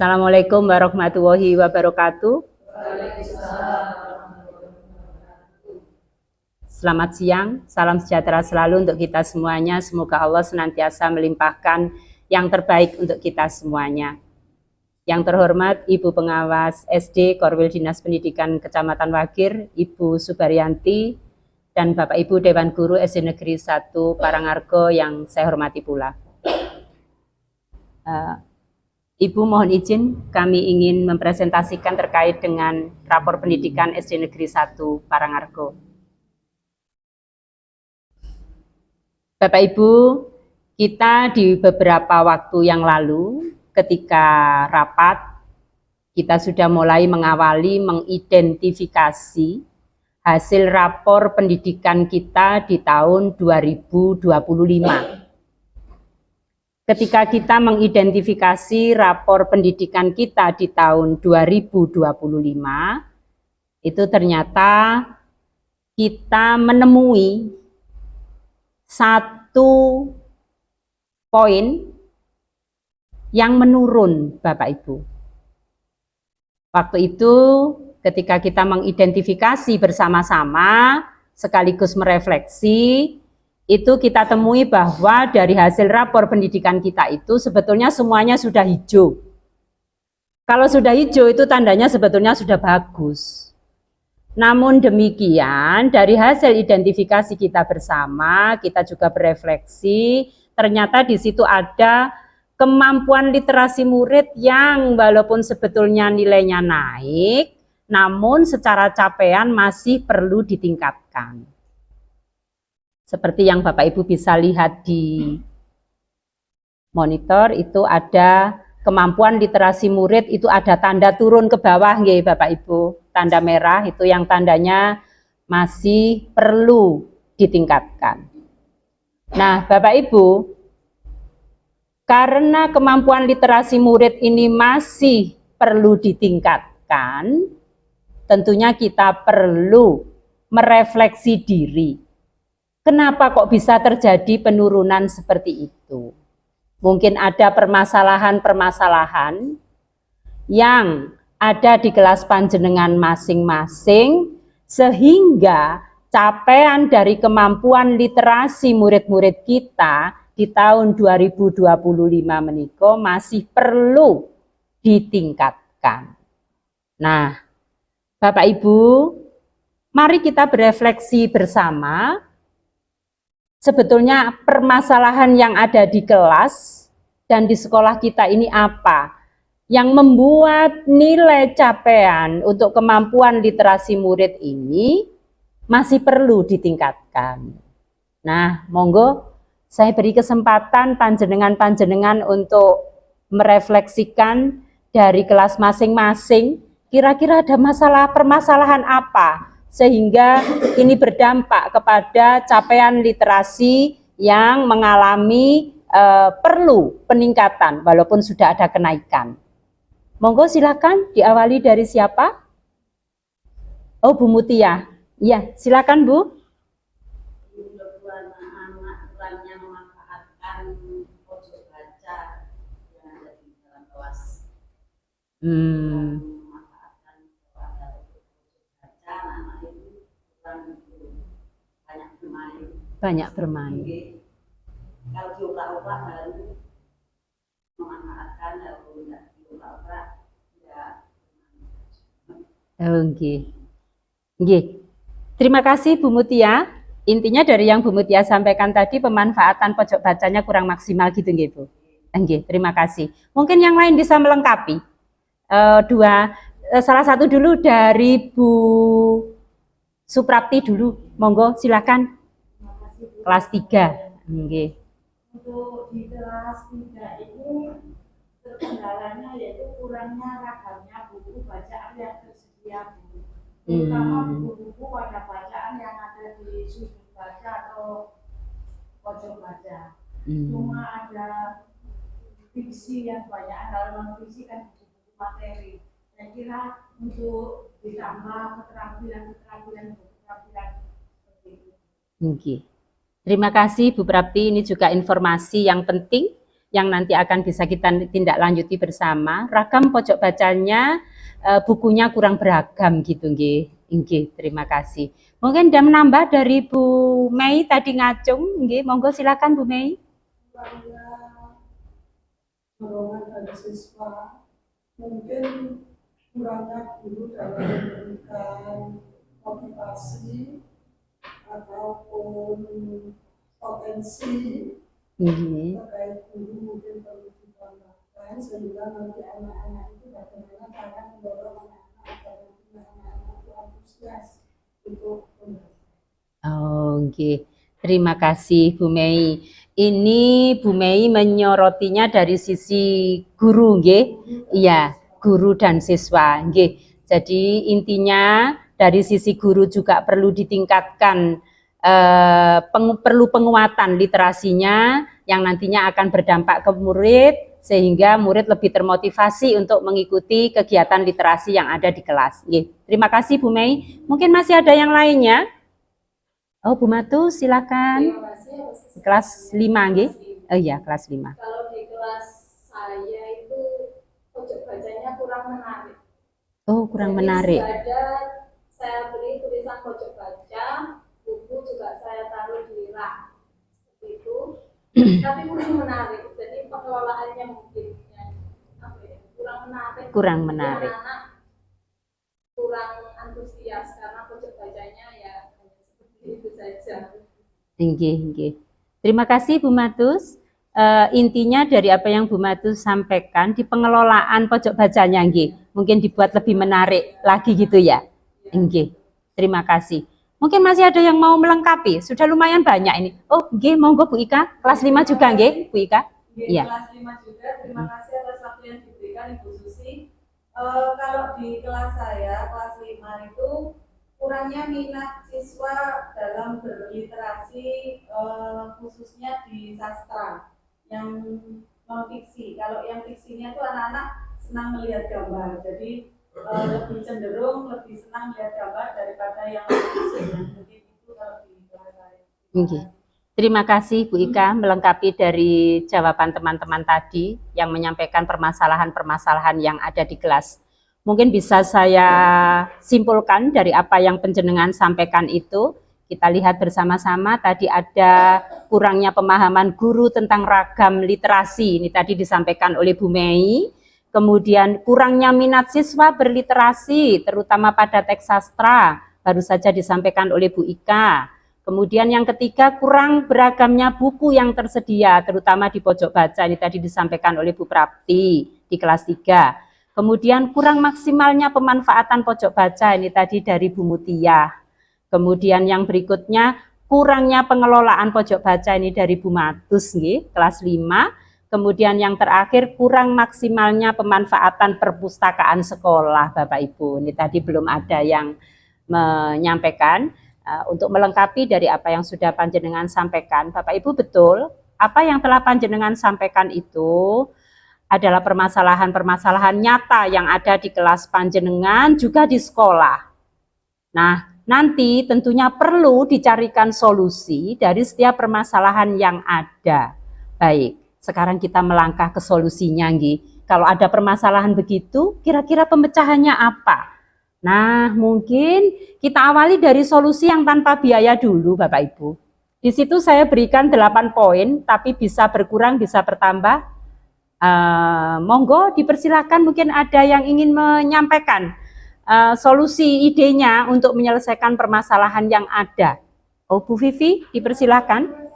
Assalamualaikum warahmatullahi wabarakatuh. Selamat siang, salam sejahtera selalu untuk kita semuanya. Semoga Allah senantiasa melimpahkan yang terbaik untuk kita semuanya. Yang terhormat Ibu Pengawas SD Korwil Dinas Pendidikan Kecamatan Wagir, Ibu Subaryanti, dan Bapak Ibu Dewan Guru SD Negeri 1 Parangargo yang saya hormati pula. Ibu mohon izin, kami ingin mempresentasikan terkait dengan rapor pendidikan SD Negeri 1 Parangargo. Bapak Ibu, kita di beberapa waktu yang lalu ketika rapat, kita sudah mulai mengawali mengidentifikasi hasil rapor pendidikan kita di tahun 2025. Ketika kita mengidentifikasi rapor pendidikan kita di tahun 2025, itu ternyata kita menemui satu poin yang menurun, Bapak Ibu. Waktu itu ketika kita mengidentifikasi bersama-sama sekaligus merefleksi, itu kita temui bahwa dari hasil rapor pendidikan kita itu sebetulnya semuanya sudah hijau. Kalau sudah hijau itu tandanya sebetulnya sudah bagus. Namun demikian, dari hasil identifikasi kita bersama, kita juga berefleksi, ternyata di situ ada kemampuan literasi murid yang walaupun sebetulnya nilainya naik, namun secara capaian masih perlu ditingkatkan. Seperti yang Bapak Ibu bisa lihat di monitor, itu ada kemampuan literasi murid, itu ada tanda turun ke bawah, nggih Bapak Ibu. Tanda merah itu yang tandanya masih perlu ditingkatkan. Nah, Bapak Ibu, karena kemampuan literasi murid ini masih perlu ditingkatkan, tentunya kita perlu merefleksi diri. Kenapa kok bisa terjadi penurunan seperti itu? Mungkin ada permasalahan-permasalahan yang ada di kelas panjenengan masing-masing, sehingga capaian dari kemampuan literasi murid-murid kita di tahun 2025 menika masih perlu ditingkatkan. Nah, Bapak Ibu, mari kita berefleksi bersama. Sebetulnya permasalahan yang ada di kelas dan di sekolah kita ini apa? Yang membuat nilai capaian untuk kemampuan literasi murid ini masih perlu ditingkatkan. Nah, monggo saya beri kesempatan panjenengan-panjenengan untuk merefleksikan dari kelas masing-masing, kira-kira ada permasalahan apa sehingga ini berdampak kepada capaian literasi yang mengalami perlu peningkatan walaupun sudah ada kenaikan. Monggo silakan diawali dari siapa? Oh, Bu Mutia. Iya, silakan Bu. Anak-anaknya memanfaatkan pojok baca yang ada di dalam kelas. Memanfaatkan ada pojok baca, anak itu banyak bermain. Banyak bermain. Kalau diubah-ubah baru memanfaatkan, kalau tidak diubah-ubah ya. Nggih. Terima kasih Bu Mutia. Intinya dari yang Bu Mutia sampaikan tadi, pemanfaatan pojok bacanya kurang maksimal gitu nggih Bu. Nggih, terima kasih. Mungkin yang lain bisa melengkapi. Salah satu dulu dari Bu Suprapti dulu. Monggo silakan. Kelas 3. Nggih. Untuk di kelas 3 ini terkendalanya yaitu kurangnya ragamnya buku bacaan yang tersedia, Bu. Terutama buku-buku pada bacaan yang ada di sudut baca atau pojok baca. Cuma ada fiksi yang banyak, halaman fiksi kan buku materi. Saya kira untuk ditambah keterampilan seperti itu. Terima kasih Bu Prapti, ini juga informasi yang penting yang nanti akan bisa kita tindak lanjuti bersama. Ragam pojok bacanya, bukunya kurang beragam gitu nggih. Nggih, terima kasih. Mungkin ada menambah dari Bu Mei tadi ngacung, nggih, monggo silakan Bu Mei. Dorongan dari siswa, mungkin kurangnya guru dalam memberikan motivasi ataupun potensi terkait guru mungkin perlu ditambahkan sehingga nanti anak-anak itu bagaimana cara mendorong anak-anak agar nanti anak-anak itu antusias untuk belajar. Oh, nggih. Terima kasih Bu Mei. Ini Bu Mei menyorotinya dari sisi guru, nggih. Iya, guru dan siswa, nggih. Jadi intinya dari sisi guru juga perlu ditingkatkan, perlu penguatan literasinya yang nantinya akan berdampak ke murid sehingga murid lebih termotivasi untuk mengikuti kegiatan literasi yang ada di kelas. Nggih. Terima kasih Bu Mei. Mungkin masih ada yang lainnya? Oh, Bu Matu, silakan. Kelas 5, nggih. Oh iya, kelas 5. Kalau di kelas saya itu pojok bacanya kurang menarik. Oh, kurang Jadi menarik. ada saya beli tulisan pojok baca, buku juga saya taruh di rak seperti itu, tapi kurang menarik. Jadi pengelolaannya mungkin kurang menarik. Kurang menarik. Anak-anak kurang antusias karena pojok bacanya ya itu saja. Nggih. Terima kasih Bu Matus. Intinya dari apa yang Bu Matus sampaikan di pengelolaan pojok bacanya, nggih. Mungkin dibuat lebih menarik lagi gitu ya. Nggih. Terima kasih. Mungkin masih ada yang mau melengkapi. Sudah lumayan banyak ini. Oh, nggih, monggo Bu Ika. Kelas 5 juga nggih, Bu Ika. Iya. Kelas 5 juga. Terima kasih atas waktu yang diberikan Ibu Susi. Kalau di kelas saya, kelas 5 itu kurangnya minat siswa dalam berliterasi, khususnya di sastra yang non fiksi. Kalau yang fiksinya itu anak-anak senang melihat gambar, jadi lebih cenderung lebih senang melihat gambar daripada yang fiksi. Jadi itu kalau di kelas saya. Terima kasih Bu Ika melengkapi dari jawaban teman-teman tadi yang menyampaikan permasalahan-permasalahan yang ada di kelas. Mungkin bisa saya simpulkan dari apa yang penjenengan sampaikan itu. Kita lihat bersama-sama tadi ada kurangnya pemahaman guru tentang ragam literasi. Ini tadi disampaikan oleh Bu Mei. Kemudian kurangnya minat siswa berliterasi, terutama pada teks sastra. Baru saja disampaikan oleh Bu Ika. Kemudian yang ketiga, kurang beragamnya buku yang tersedia, terutama di pojok baca. Ini tadi disampaikan oleh Bu Prapti di kelas 3. Kemudian kurang maksimalnya pemanfaatan pojok baca, ini tadi dari Bu Mutia. Kemudian yang berikutnya kurangnya pengelolaan pojok baca, ini dari Bu Matus, nih, kelas 5. Kemudian yang terakhir kurang maksimalnya pemanfaatan perpustakaan sekolah, Bapak Ibu. Ini tadi belum ada yang menyampaikan. Untuk melengkapi dari apa yang sudah panjenengan sampaikan, Bapak Ibu, betul apa yang telah panjenengan sampaikan itu adalah permasalahan-permasalahan nyata yang ada di kelas panjenengan juga di sekolah. Nah, nanti tentunya perlu dicarikan solusi dari setiap permasalahan yang ada. Baik, sekarang kita melangkah ke solusinya, nggih. Kalau ada permasalahan begitu, kira-kira pemecahannya apa? Nah, mungkin kita awali dari solusi yang tanpa biaya dulu, Bapak Ibu. Di situ saya berikan 8 poin, tapi bisa berkurang, bisa bertambah. Monggo dipersilakan, mungkin ada yang ingin menyampaikan solusi idenya untuk menyelesaikan permasalahan yang ada. Oh, Bu Vivi, dipersilakan.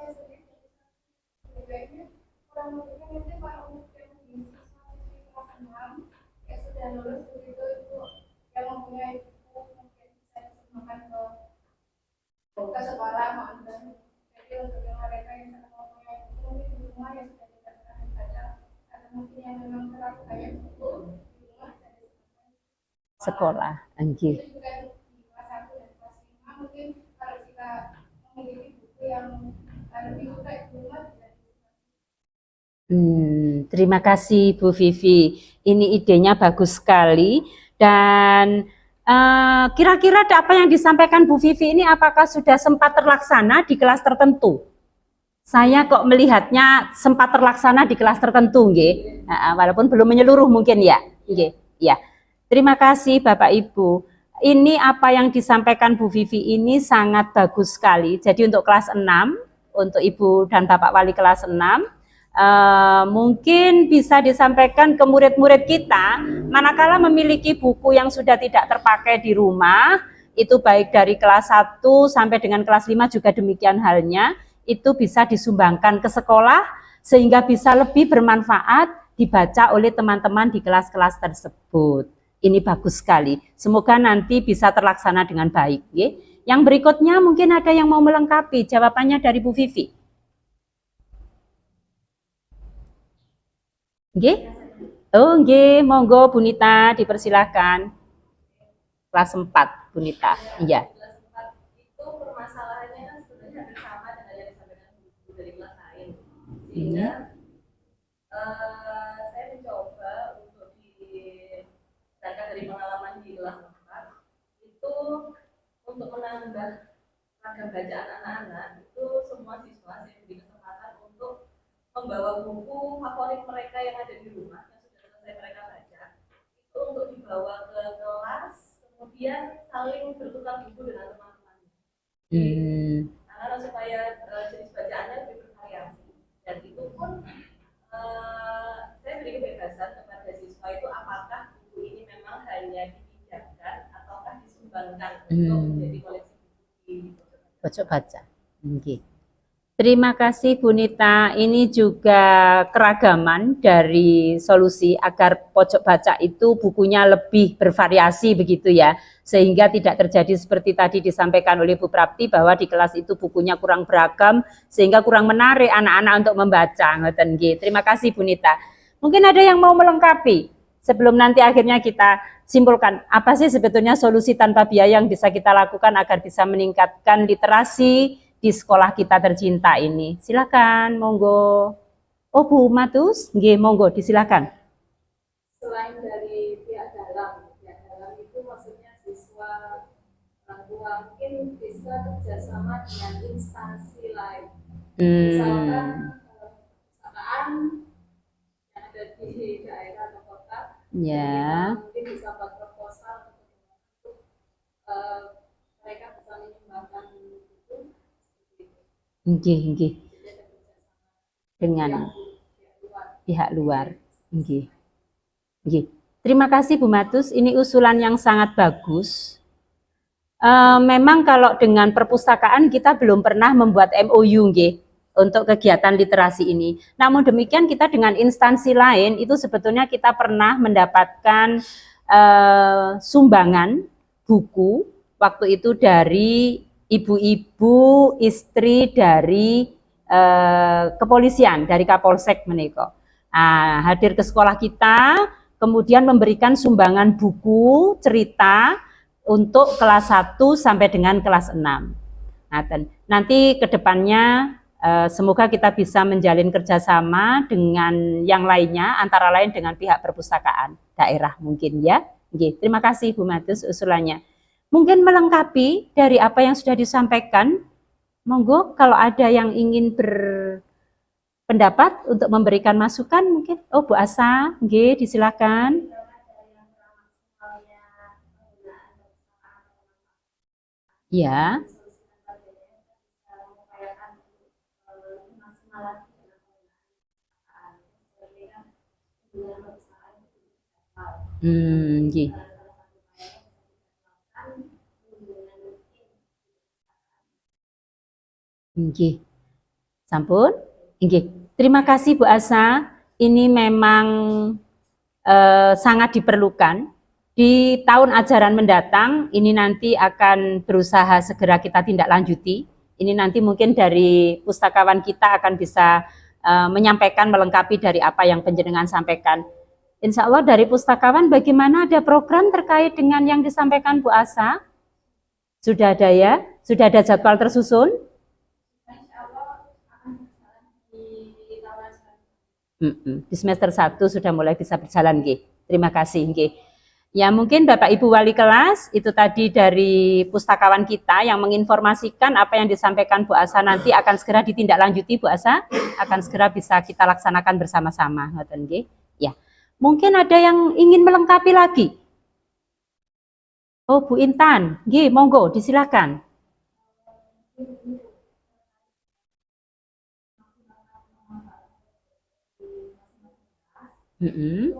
Ke sekolah jadi untuk yang mereka yang mempunyai buku di rumah yang sudah tidak pernah dibaca atau mungkin yang memang terlalu banyak buku di rumah sekolah, anjir. Itu juga di kelas 1 dan kelas 5 mungkin kalau kita memiliki buku yang lebih suka di rumah bisa. Terima kasih Bu Vivi. Ini idenya bagus sekali dan kira-kira apa yang disampaikan Bu Vivi ini apakah sudah sempat terlaksana di kelas tertentu? Saya kok melihatnya sempat terlaksana di kelas tertentu, nggih. Walaupun belum menyeluruh mungkin ya. Nggih. Ya. Terima kasih Bapak Ibu. Ini apa yang disampaikan Bu Vivi ini sangat bagus sekali. Jadi untuk kelas 6, untuk Ibu dan Bapak Wali kelas 6, mungkin bisa disampaikan ke murid-murid kita, manakala memiliki buku yang sudah tidak terpakai di rumah, itu baik dari kelas 1 sampai dengan kelas 5 juga demikian halnya, itu bisa disumbangkan ke sekolah sehingga bisa lebih bermanfaat dibaca oleh teman-teman di kelas-kelas tersebut. Ini bagus sekali. Semoga nanti bisa terlaksana dengan baik. Ya. Yang berikutnya mungkin ada yang mau melengkapi jawabannya dari Bu Vivi. Nggih? Oh, nggih, monggo Bu Nita dipersilakan. Kelas 4, Bu Nita. Iya. Kelas 4 itu permasalahannya kan sebenarnya hampir sama dengan yang disampaikan Bu dari kelas lain. Sehingga saya mencoba untuk berdasarkan dari pengalaman di kelas 4 itu untuk menambah ragam bacaan anak-anak itu semua siswa saya beri kesempatan untuk membawa buku favorit mereka yang ada di rumah yang sudah selesai mereka baca itu untuk dibawa ke kelas, kemudian saling bertukar buku dengan teman-temannya. Karena supaya jenis bacaannya lebih bervariasi, dan itu pun saya beri kebebasan kepada siswa itu apakah buku ini memang hanya dipinjamkan ataukah disumbangkan untuk menjadi koleksi buku di pojok baca. Okay. Terima kasih Bu Nita. Ini juga keragaman dari solusi agar pojok baca itu bukunya lebih bervariasi begitu ya. Sehingga tidak terjadi seperti tadi disampaikan oleh Bu Prapti bahwa di kelas itu bukunya kurang beragam sehingga kurang menarik anak-anak untuk membaca. Terima kasih Bu Nita. Mungkin ada yang mau melengkapi sebelum nanti akhirnya kita simpulkan apa sih sebetulnya solusi tanpa biaya yang bisa kita lakukan agar bisa meningkatkan literasi di sekolah kita tercinta ini. Silakan, monggo. Oh, Bu Matus, nggih, monggo, disilakan. Selain dari pihak dalam itu maksudnya siswa, orang tua mungkin bisa kerjasama dengan instansi lain. Misalkan perusahaan yang ada di daerah atau kota, ya. Mungkin bisa buat proposal untuk mereka bisa menyumbangkan itu. Nggih. Dengan pihak luar. Nggih. Terima kasih Bu Matus, ini usulan yang sangat bagus. Memang kalau dengan perpustakaan kita belum pernah membuat MOU nggih untuk kegiatan literasi ini. Namun demikian kita dengan instansi lain itu sebetulnya kita pernah mendapatkan sumbangan buku waktu itu dari ibu-ibu istri dari kepolisian, dari Kapolsek menika. Hadir ke sekolah kita, kemudian memberikan sumbangan buku cerita untuk kelas 1 sampai dengan kelas 6. Nanti ke depannya semoga kita bisa menjalin kerjasama dengan yang lainnya, antara lain dengan pihak perpustakaan daerah mungkin ya. Terima kasih Bu Matus usulannya. Mungkin melengkapi dari apa yang sudah disampaikan, monggo kalau ada yang ingin berpendapat untuk memberikan masukan mungkin. Oh, Bu Asa, nggih, disilakan. Ya. Nggih. Nggih. Sampun? Nggih. Terima kasih Bu Asa. Ini memang sangat diperlukan. Di tahun ajaran mendatang, ini nanti akan berusaha segera kita tindak lanjuti. Ini nanti mungkin dari pustakawan kita akan bisa menyampaikan, melengkapi dari apa yang penjenengan sampaikan. Insya Allah dari pustakawan bagaimana, ada program terkait dengan yang disampaikan Bu Asa? Sudah ada ya? Sudah ada jadwal tersusun? Di semester 1 sudah mulai bisa berjalan, nggih. Terima kasih, nggih. Ya, mungkin Bapak Ibu Wali kelas itu tadi dari pustakawan kita yang menginformasikan apa yang disampaikan Bu Asa nanti akan segera ditindaklanjuti. Bu Asa akan segera bisa kita laksanakan bersama-sama. Ngoten nggih. Ya. Mungkin ada yang ingin melengkapi lagi. Oh, Bu Intan, nggih, monggo disilakan. Mm-mm.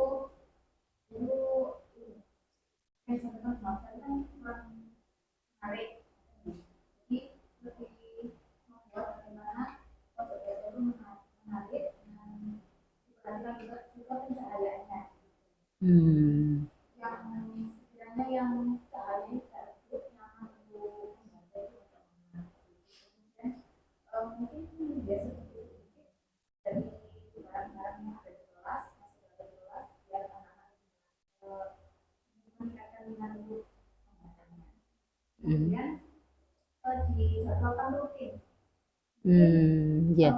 Hmm. Ya.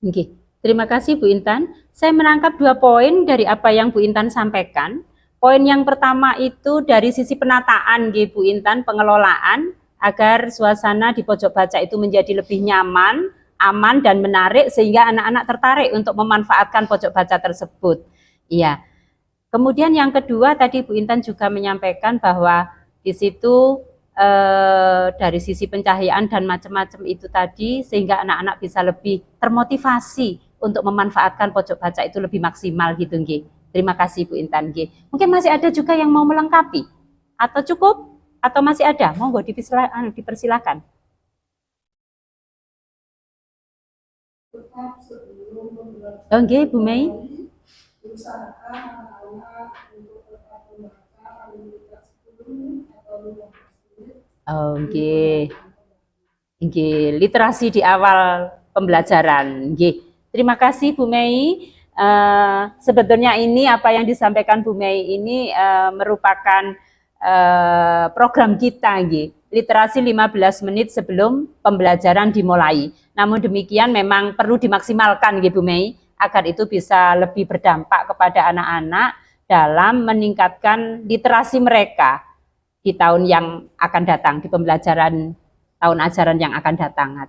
Oke, terima kasih Bu Intan. Saya menangkap 2 poin dari apa yang Bu Intan sampaikan. Poin yang pertama itu dari sisi penataan, Bu Intan, pengelolaan agar suasana di pojok baca itu menjadi lebih nyaman, aman dan menarik sehingga anak-anak tertarik untuk memanfaatkan pojok baca tersebut. Iya. Kemudian yang kedua tadi Bu Intan juga menyampaikan bahwa di situ dari sisi pencahayaan dan macam-macam itu tadi sehingga anak-anak bisa lebih termotivasi untuk memanfaatkan pojok baca itu lebih maksimal gitu nggih. Terima kasih Bu Intan nggih. Mungkin masih ada juga yang mau melengkapi atau cukup atau masih ada? Monggo dipersilakan. Oh nggih Bu Mei. Usahakan anak-anak untuk tetap membaca paling tidak 10 atau 15 menit. Oke. Nggih, literasi di awal pembelajaran. Nggih. Terima kasih Bu Mei. Sebetulnya ini apa yang disampaikan Bu Mei ini merupakan program kita nggih. Literasi 15 menit sebelum pembelajaran dimulai. Namun demikian memang perlu dimaksimalkan nggih Bu Mei agar itu bisa lebih berdampak kepada anak-anak dalam meningkatkan literasi mereka di tahun yang akan datang, di pembelajaran tahun ajaran yang akan datang.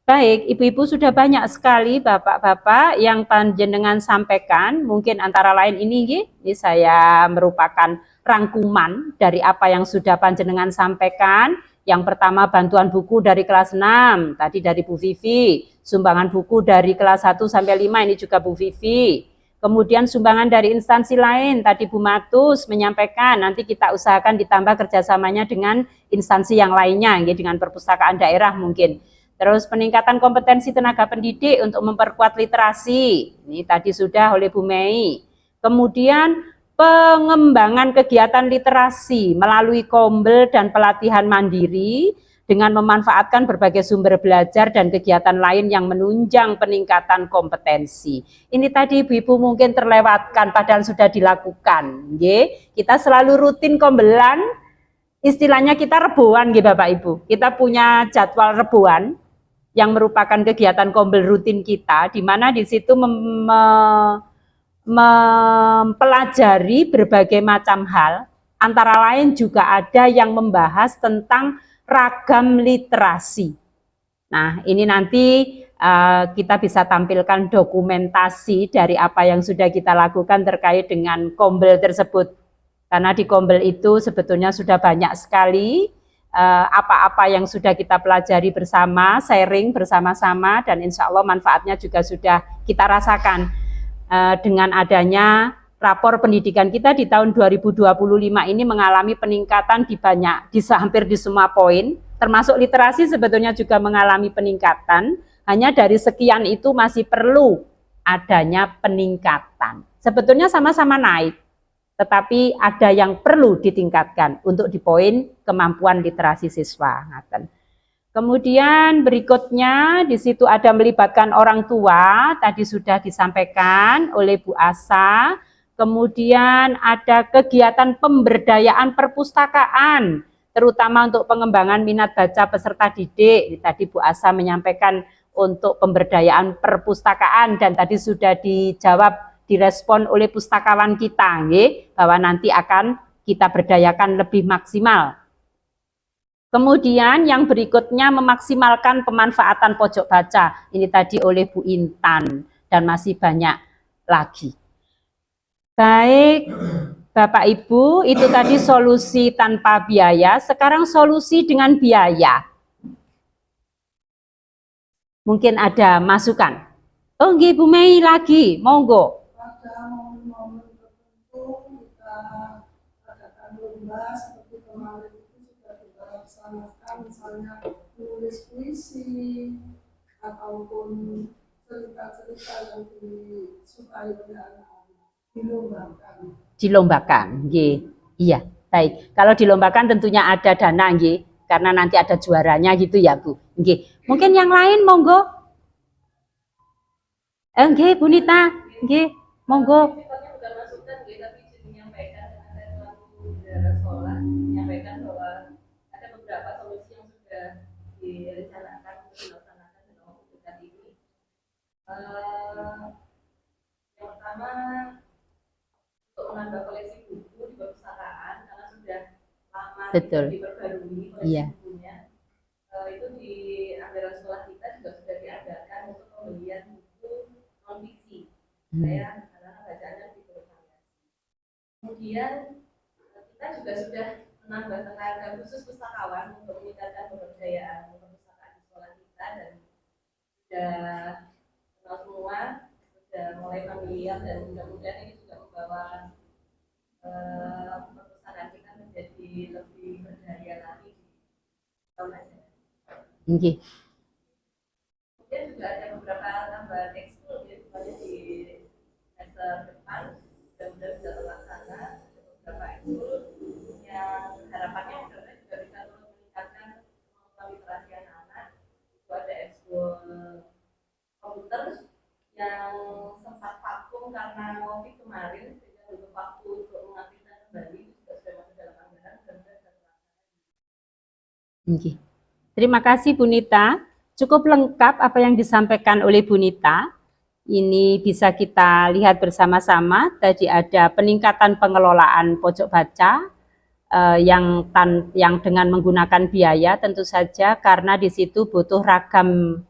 Baik, ibu-ibu sudah banyak sekali bapak-bapak yang panjenengan sampaikan, mungkin antara lain ini saya merupakan rangkuman dari apa yang sudah panjenengan sampaikan. Yang pertama bantuan buku dari kelas 6, tadi dari Bu Vivi, sumbangan buku dari kelas 1 sampai 5 ini juga Bu Vivi. Kemudian sumbangan dari instansi lain, tadi Bu Matus menyampaikan, nanti kita usahakan ditambah kerjasamanya dengan instansi yang lainnya, dengan perpustakaan daerah mungkin. Terus peningkatan kompetensi tenaga pendidik untuk memperkuat literasi, ini tadi sudah oleh Bu Mei. Kemudian pengembangan kegiatan literasi melalui kombel dan pelatihan mandiri dengan memanfaatkan berbagai sumber belajar dan kegiatan lain yang menunjang peningkatan kompetensi. Ini tadi ibu-ibu mungkin terlewatkan padahal sudah dilakukan. Kita selalu rutin kombelan, istilahnya kita rebuan Bapak Ibu. Kita punya jadwal rebuan yang merupakan kegiatan kombel rutin kita, di mana di situ mempelajari berbagai macam hal, antara lain juga ada yang membahas tentang ragam literasi. Nah, ini nanti kita bisa tampilkan dokumentasi dari apa yang sudah kita lakukan terkait dengan kombel tersebut. Karena di kombel itu sebetulnya sudah banyak sekali apa-apa yang sudah kita pelajari bersama, sharing bersama-sama, dan insya Allah manfaatnya juga sudah kita rasakan. Dengan adanya rapor pendidikan kita di tahun 2025 ini mengalami peningkatan di hampir di semua poin, termasuk literasi sebetulnya juga mengalami peningkatan, hanya dari sekian itu masih perlu adanya peningkatan. Sebetulnya sama-sama naik, tetapi ada yang perlu ditingkatkan untuk di poin kemampuan literasi siswa. Kemudian berikutnya di situ ada melibatkan orang tua, tadi sudah disampaikan oleh Bu Asa. Kemudian ada kegiatan pemberdayaan perpustakaan, terutama untuk pengembangan minat baca peserta didik. Tadi Bu Asa menyampaikan untuk pemberdayaan perpustakaan dan tadi sudah dijawab, direspon oleh pustakawan kita, nggih, bahwa nanti akan kita berdayakan lebih maksimal. Kemudian yang berikutnya memaksimalkan pemanfaatan pojok baca. Ini tadi oleh Bu Intan dan masih banyak lagi. Baik, Bapak Ibu, itu tadi solusi tanpa biaya. Sekarang solusi dengan biaya. Mungkin ada masukan. Oh, nggih Bu Mei lagi, monggo. Pada momen-momen tertentu kita adakan lomba seperti kemarin itu sudah kita laksanakan, misalnya tulis puisi ataupun cerita-cerita yang disukai oleh anak-anak Dilombakan, nggih. Iya, baik. Kalau dilombakan tentunya ada dana, nggih, karena nanti ada juaranya gitu ya, Bu. Nggih. Mungkin yang lain monggo. Nggih, Bu Nita. Nggih, monggo. Sifatnya bukan masukan, tapi izin menyampaikan karena saya selaku bendahara sekolah menyampaikan bahwa ada beberapa solusi yang sudah direncanakan untuk dilaksanakan dalam waktu dekat ini. Yang pertama, untuk menambah koleksi buku di perpustakaan karena sudah lama Betul. diperbarui koleksi Iya. bukunya. Itu di anggaran sekolah kita juga sudah dianggarkan untuk pembelian buku non fiksi. Saya karena bacaannya lebih bervariasi. Kemudian kita juga sudah menambah tenaga khusus pustakawan untuk meningkatkan pemberdayaan perpustakaan di sekolah kita dan sudah kenal semua, sudah mulai familiar dan mudah-mudahan ini juga membawa perpustakaan kita menjadi lebih berdaya lagi di tahun ajaran. Nggih. Kemudian juga ada beberapa tambahan ekskul misalnya di semester depan mudah-mudahan bisa terlaksana. Ada beberapa ekskul yang harapannya juga bisa meningkatkan kemampuan literasi anak-anak. Itu ada ekskul komputer yang sempat vakum karena COVID kemarin, sehingga butuh waktu untuk mengaktifkan kembali, juga sudah masuk dalam anggaran dan sudah terlaksana. Nggih. Terima kasih Bu Nita. Cukup lengkap apa yang disampaikan oleh Bu Nita. Ini bisa kita lihat bersama-sama. Tadi ada peningkatan pengelolaan pojok baca yang dengan menggunakan biaya tentu saja karena di situ butuh ragam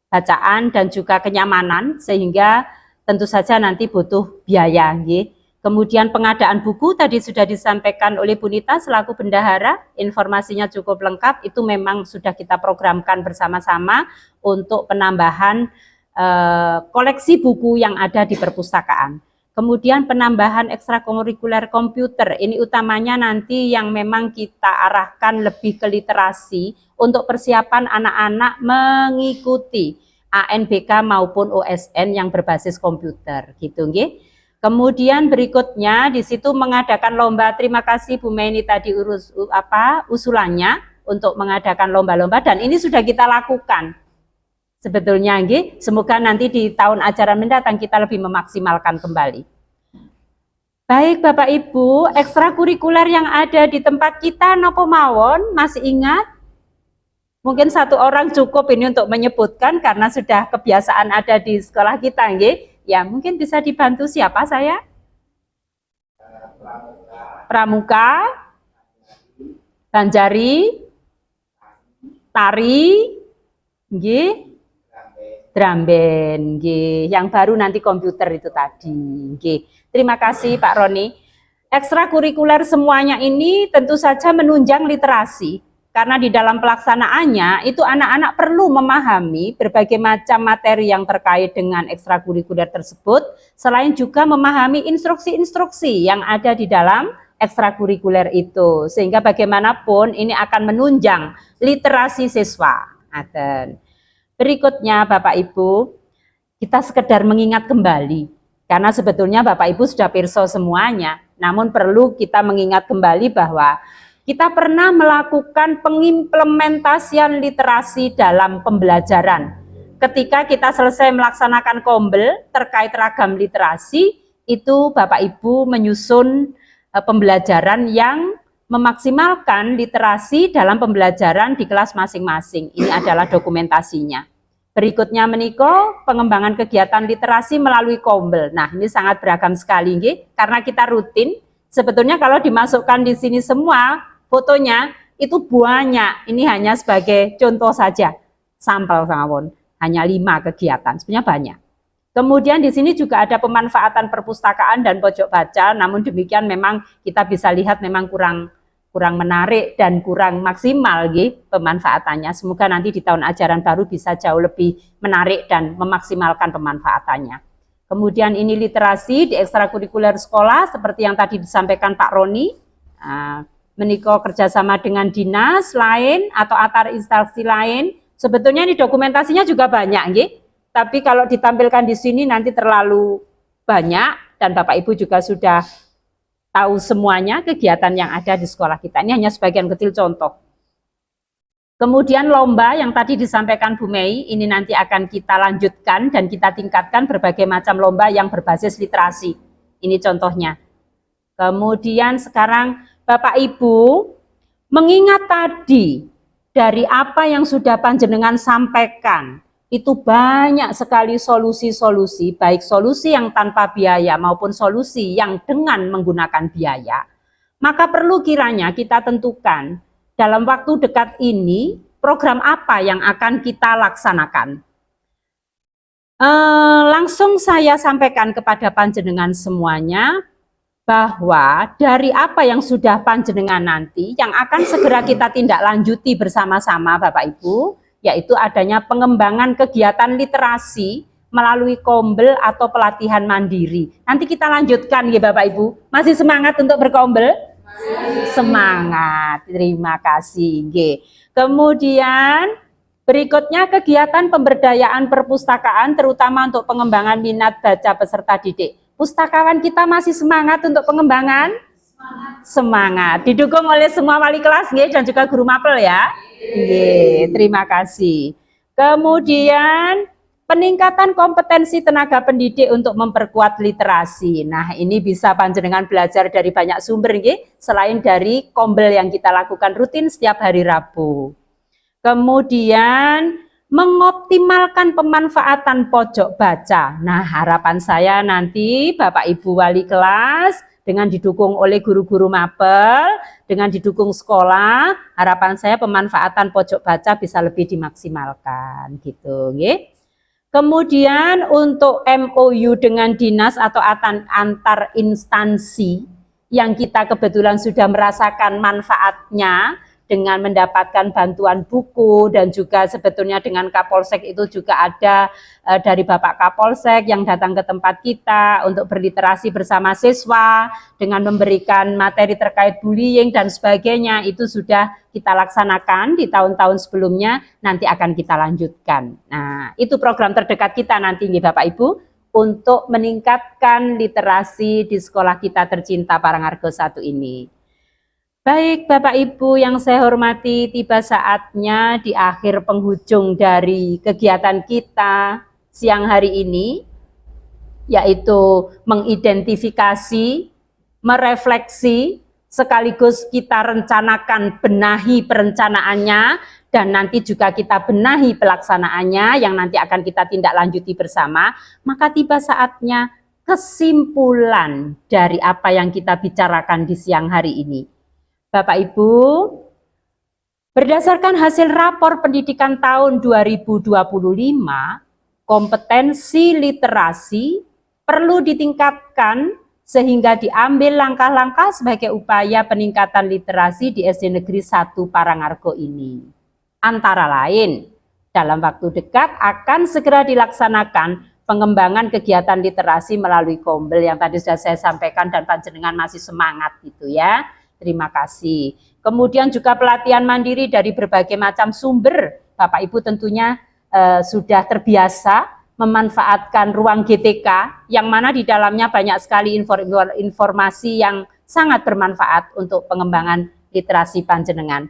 bacaan dan juga kenyamanan sehingga tentu saja nanti butuh biaya. Nggih. Kemudian pengadaan buku tadi sudah disampaikan oleh Bu Nita selaku bendahara, informasinya cukup lengkap, itu memang sudah kita programkan bersama-sama untuk penambahan koleksi buku yang ada di perpustakaan. Kemudian penambahan ekstrakurikuler komputer, ini utamanya nanti yang memang kita arahkan lebih ke literasi untuk persiapan anak-anak mengikuti ANBK maupun OSN yang berbasis komputer, gitu nggih. Kemudian berikutnya di situ mengadakan lomba. Terima kasih Bu Meni tadi usulannya untuk mengadakan lomba-lomba dan ini sudah kita lakukan. Sebetulnya nggih, semoga nanti di tahun ajaran mendatang kita lebih memaksimalkan kembali. Baik Bapak Ibu, ekstrakurikuler yang ada di tempat kita nopo mawon, masih ingat? Mungkin satu orang cukup ini untuk menyebutkan karena sudah kebiasaan ada di sekolah kita nggih. Ya, mungkin bisa dibantu siapa saya? Pramuka, Banjari, Tari, nggih, drum band, nggih. Yang baru nanti komputer itu tadi, nggih. Terima kasih Pak Roni. Ekstrakurikuler semuanya ini tentu saja menunjang literasi. Karena di dalam pelaksanaannya itu anak-anak perlu memahami berbagai macam materi yang terkait dengan ekstrakurikuler tersebut, selain juga memahami instruksi-instruksi yang ada di dalam ekstrakurikuler itu, sehingga bagaimanapun ini akan menunjang literasi siswa. Berikutnya Bapak Ibu, kita sekedar mengingat kembali, karena sebetulnya Bapak Ibu sudah pirsa semuanya, namun perlu kita mengingat kembali bahwa kita pernah melakukan pengimplementasian literasi dalam pembelajaran. Ketika kita selesai melaksanakan kombel terkait ragam literasi, itu Bapak Ibu menyusun pembelajaran yang memaksimalkan literasi dalam pembelajaran di kelas masing-masing. Ini adalah dokumentasinya. Berikutnya meniko pengembangan kegiatan literasi melalui Kombel. Nah, ini sangat beragam sekali nggih, karena kita rutin. Sebetulnya kalau dimasukkan di sini semua fotonya itu banyak. Ini hanya sebagai contoh saja. Sampel mawon. Hanya 5 kegiatan, sebenarnya banyak. Kemudian di sini juga ada pemanfaatan perpustakaan dan pojok baca. Namun demikian memang kita bisa lihat memang kurang menarik dan kurang maksimal gitu pemanfaatannya. Semoga nanti di tahun ajaran baru bisa jauh lebih menarik dan memaksimalkan pemanfaatannya. Kemudian ini literasi di ekstrakurikuler sekolah seperti yang tadi disampaikan Pak Roni. Menikah kerjasama dengan dinas lain atau antar instansi lain. Sebetulnya ini dokumentasinya juga banyak, nggih. Tapi kalau ditampilkan di sini nanti terlalu banyak dan Bapak Ibu juga sudah tahu semuanya kegiatan yang ada di sekolah kita. Ini hanya sebagian kecil contoh. Kemudian lomba yang tadi disampaikan Bu Mei, ini nanti akan kita lanjutkan dan kita tingkatkan berbagai macam lomba yang berbasis literasi. Ini contohnya. Kemudian sekarang Bapak Ibu mengingat tadi dari apa yang sudah panjenengan sampaikan, itu banyak sekali solusi-solusi, baik solusi yang tanpa biaya maupun solusi yang dengan menggunakan biaya. Maka perlu kiranya kita tentukan dalam waktu dekat ini program apa yang akan kita laksanakan. Langsung saya sampaikan kepada panjenengan semuanya bahwa dari apa yang sudah panjenengan nanti yang akan segera kita tindak lanjuti bersama-sama Bapak Ibu, yaitu adanya pengembangan kegiatan literasi melalui Kombel atau pelatihan mandiri. Nanti kita lanjutkan ya Bapak Ibu. Masih semangat untuk berkombel? Semangat, terima kasih. Kemudian berikutnya kegiatan pemberdayaan perpustakaan terutama untuk pengembangan minat baca peserta didik. Pustakawan kita masih semangat untuk pengembangan? Semangat. Didukung oleh semua wali kelas dan juga guru mapel ya. Terima kasih. Kemudian peningkatan kompetensi tenaga pendidik untuk memperkuat literasi. Nah, ini bisa panjenengan belajar dari banyak sumber selain dari Kombel yang kita lakukan rutin setiap hari Rabu. Kemudian mengoptimalkan pemanfaatan pojok baca. Nah, harapan saya nanti Bapak Ibu wali kelas dengan didukung oleh guru-guru mapel, dengan didukung sekolah, harapan saya pemanfaatan pojok baca bisa lebih dimaksimalkan gitu, nggih. Kemudian untuk MOU dengan dinas atau antar instansi yang kita kebetulan sudah merasakan manfaatnya dengan mendapatkan bantuan buku dan juga sebetulnya dengan Kapolsek itu juga ada dari Bapak Kapolsek yang datang ke tempat kita untuk berliterasi bersama siswa dengan memberikan materi terkait bullying dan sebagainya, itu sudah kita laksanakan di tahun-tahun sebelumnya, nanti akan kita lanjutkan. Nah, itu program terdekat kita nanti nih Bapak Ibu untuk meningkatkan literasi di sekolah kita tercinta Parangargo 1 ini. Baik Bapak Ibu yang saya hormati, tiba saatnya di akhir penghujung dari kegiatan kita siang hari ini, yaitu mengidentifikasi, merefleksi, sekaligus kita rencanakan benahi perencanaannya, dan nanti juga kita benahi pelaksanaannya yang nanti akan kita tindak lanjuti bersama. Maka tiba saatnya kesimpulan dari apa yang kita bicarakan di siang hari ini. Bapak Ibu, berdasarkan hasil rapor pendidikan tahun 2025, kompetensi literasi perlu ditingkatkan sehingga diambil langkah-langkah sebagai upaya peningkatan literasi di SD Negeri 1 Parangargo ini. Antara lain, dalam waktu dekat akan segera dilaksanakan pengembangan kegiatan literasi melalui Kombel yang tadi sudah saya sampaikan dan panjenengan masih semangat gitu ya. Terima kasih. Kemudian juga pelatihan mandiri dari berbagai macam sumber. Bapak Ibu tentunya sudah terbiasa memanfaatkan ruang GTK yang mana di dalamnya banyak sekali informasi yang sangat bermanfaat untuk pengembangan literasi panjenengan.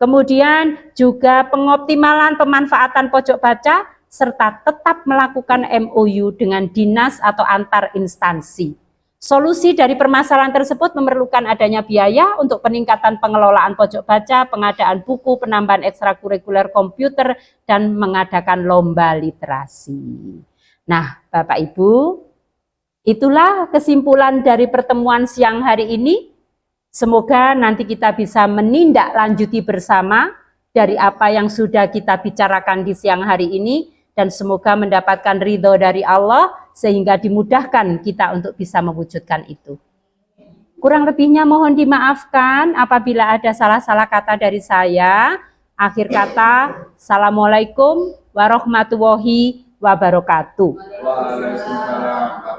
Kemudian juga pengoptimalan pemanfaatan pojok baca serta tetap melakukan MOU dengan dinas atau antar instansi Solusi dari permasalahan tersebut memerlukan adanya biaya untuk peningkatan pengelolaan pojok baca, pengadaan buku, penambahan ekstrakurikuler komputer, dan mengadakan lomba literasi. Nah, Bapak Ibu, itulah kesimpulan dari pertemuan siang hari ini. Semoga nanti kita bisa menindaklanjuti bersama dari apa yang sudah kita bicarakan di siang hari ini, dan semoga mendapatkan ridho dari Allah sehingga dimudahkan kita untuk bisa mewujudkan itu. Kurang lebihnya mohon dimaafkan apabila ada salah-salah kata dari saya. Akhir kata, Assalamualaikum warahmatullahi wabarakatuh. Waalaikumsalam.